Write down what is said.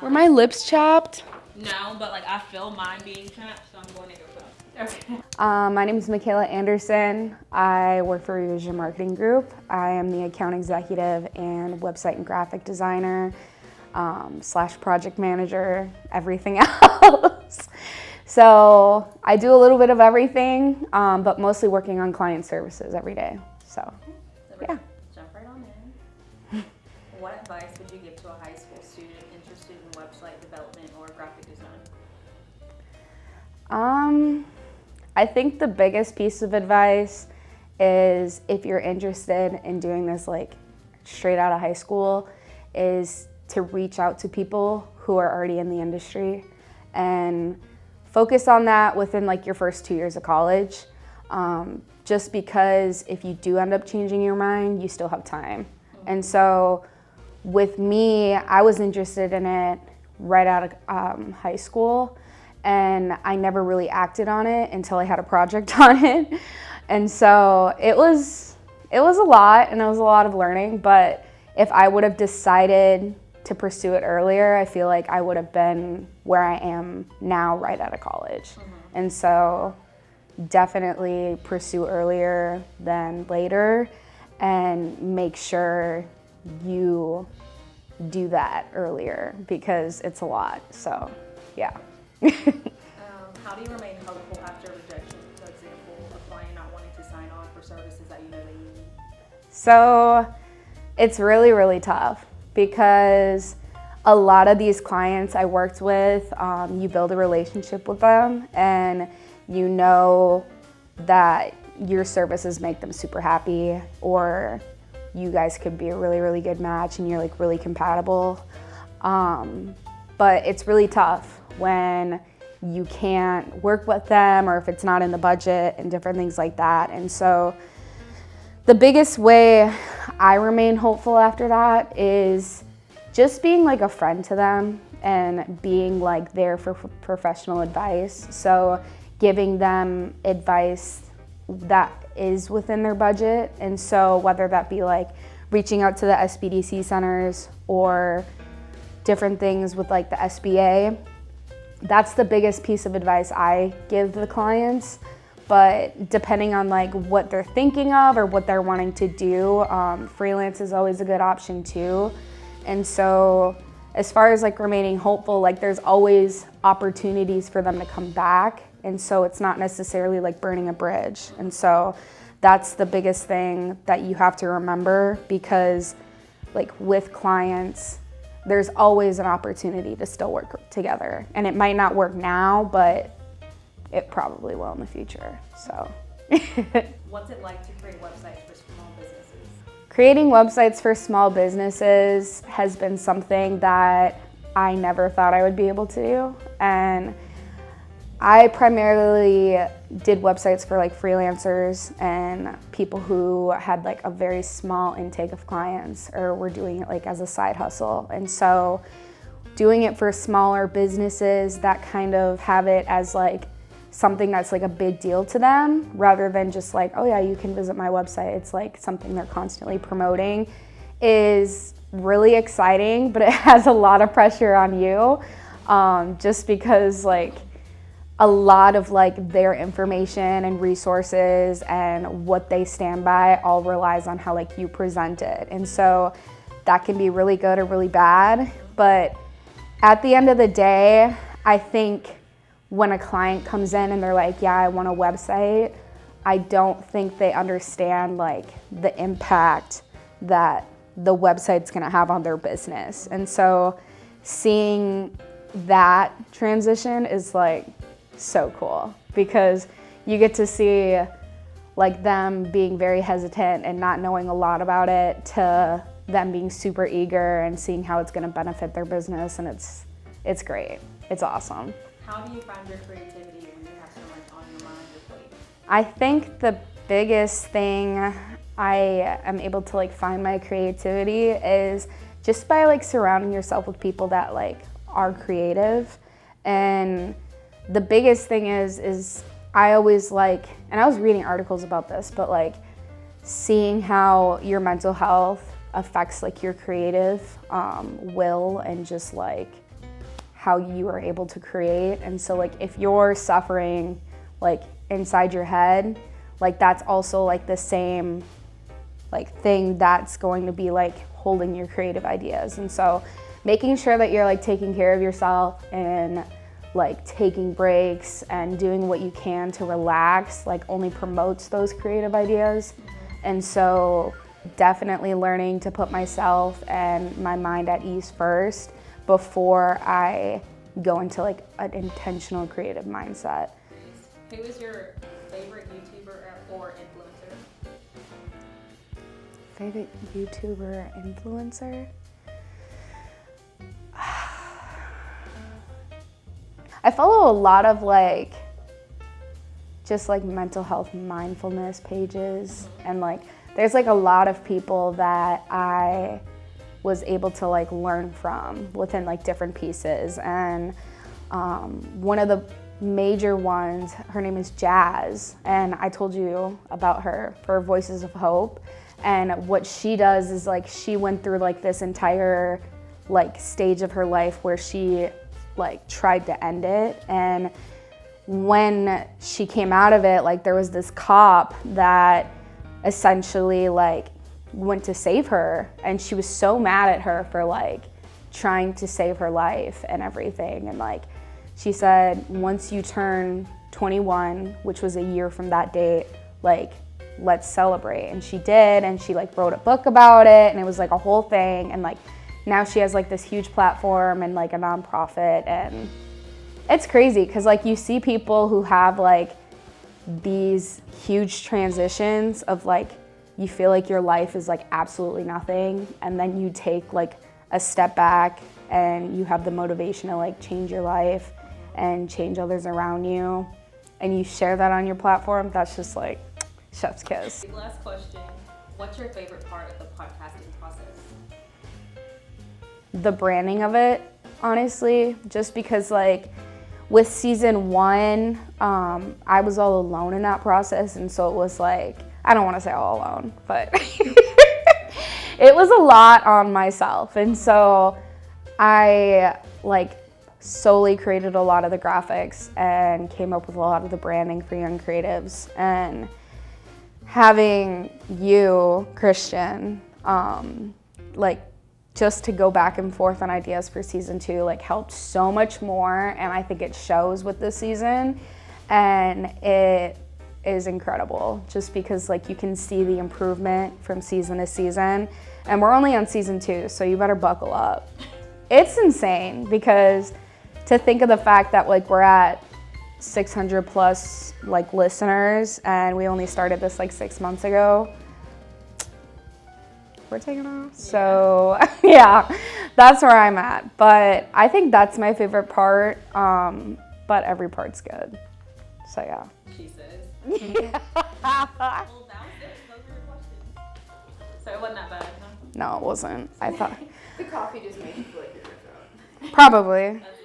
Were my lips chapped? No, but like I feel mine being chapped, so I'm going to go first. Okay. My name is Mikayla Anderson. I work for Revision Marketing Group. I am the account executive and website and graphic designer / project manager, everything else. So I do a little bit of everything, but mostly working on client services every day. So yeah. Jump right on in. What advice would you give to a high school student interested in website development or graphic design? I think the biggest piece of advice is, if you're interested in doing this like straight out of high school, is to reach out to people who are already in the industry and focus on that within like your first 2 years of college. Just because if you do end up changing your mind, you still have time. And so with me, I was interested in it right out of high school, and I never really acted on it until I had a project on it. And so it was a lot, and it was a lot of learning, but if I would have decided to pursue it earlier, I feel like I would have been where I am now right out of college. And so definitely pursue earlier than later, and make sure you do that earlier because it's a lot. So yeah. How do you remain hopeful after rejection? For example, a client not wanting to sign on for services that you know they need. So it's really, really tough because a lot of these clients I worked with, you build a relationship with them and you know that your services make them super happy, or you guys could be a really, really good match and you're like really compatible. But it's really tough when you can't work with them, or if it's not in the budget and different things like that. And so the biggest way I remain hopeful after that is just being like a friend to them and being like there for professional advice. So giving them advice that is within their budget. And so whether that be like reaching out to the SBDC centers or different things with like the SBA, that's the biggest piece of advice I give the clients. But depending on like what they're thinking of or what they're wanting to do, freelance is always a good option too. And so as far as like remaining hopeful, like there's always opportunities for them to come back. And so it's not necessarily like burning a bridge. And so that's the biggest thing that you have to remember, because like with clients, there's always an opportunity to still work together. And it might not work now, but it probably will in the future, so. What's it like to create websites for small businesses? Creating websites for small businesses has been something that I never thought I would be able to do. And I primarily did websites for like freelancers and people who had like a very small intake of clients or were doing it like as a side hustle. And so doing it for smaller businesses that kind of have it as like something that's like a big deal to them, rather than just like, oh yeah, you can visit my website, it's like something they're constantly promoting, is really exciting, but it has a lot of pressure on you, just because like a lot of like their information and resources and what they stand by all relies on how like you present it. And so that can be really good or really bad. But at the end of the day, I think when a client comes in and they're like, yeah, I want a website, I don't think they understand like the impact that the website's gonna have on their business. And so seeing that transition is like so cool, because you get to see like them being very hesitant and not knowing a lot about it to them being super eager and seeing how it's going to benefit their business. And it's great. It's awesome. How do you find your creativity when you have so much on your mind or plate? I think the biggest thing I am able to like find my creativity is just by like surrounding yourself with people that like are creative. And the biggest thing is I always like, and I was reading articles about this, but like seeing how your mental health affects like your creative will and just like how you are able to create. And so like if you're suffering like inside your head, like that's also like the same like thing that's going to be like holding your creative ideas. And so making sure that you're like taking care of yourself and like taking breaks and doing what you can to relax like only promotes those creative ideas. And so definitely learning to put myself and my mind at ease first before I go into like an intentional creative mindset. Who is your favorite YouTuber or influencer? Favorite YouTuber or influencer? I follow a lot of like just like mental health mindfulness pages, and like there's like a lot of people that I was able to like learn from within like different pieces. And one of the major ones, her name is Jazz, and I told you about her for Voices of Hope. And what she does is like she went through like this entire like stage of her life where she like tried to end it, and when she came out of it, like there was this cop that essentially like went to save her, and she was so mad at her for like trying to save her life and everything. And like she said, once you turn 21, which was a year from that date, like let's celebrate. And she did, and she like wrote a book about it, and it was like a whole thing. And like now she has like this huge platform and like a nonprofit, and it's crazy because like you see people who have like these huge transitions of like you feel like your life is like absolutely nothing, and then you take like a step back and you have the motivation to like change your life and change others around you, and you share that on your platform. That's just like chef's kiss. Last question, what's your favorite part of the podcasting process? The branding of it, honestly, just because like with season 1, I was all alone in that process, and so it was like, I don't want to say all alone, but it was a lot on myself. And so I like solely created a lot of the graphics and came up with a lot of the branding for young creatives. And having you, Christian, like just to go back and forth on ideas for season 2 like helped so much more, and I think it shows with this season, and it is incredible just because like you can see the improvement from season to season, and we're only on season 2, so you better buckle up. It's insane because to think of the fact that like we're at 600 plus like listeners, and we only started this like 6 months ago. We're taking off. So yeah, that's where I'm at. But I think that's my favorite part. But every part's good. So yeah. She says. Yeah. Well, that was it. Those were your questions. So it wasn't that bad, huh? No, it wasn't. I thought The coffee just made you feel like you're in a drought. probably. That's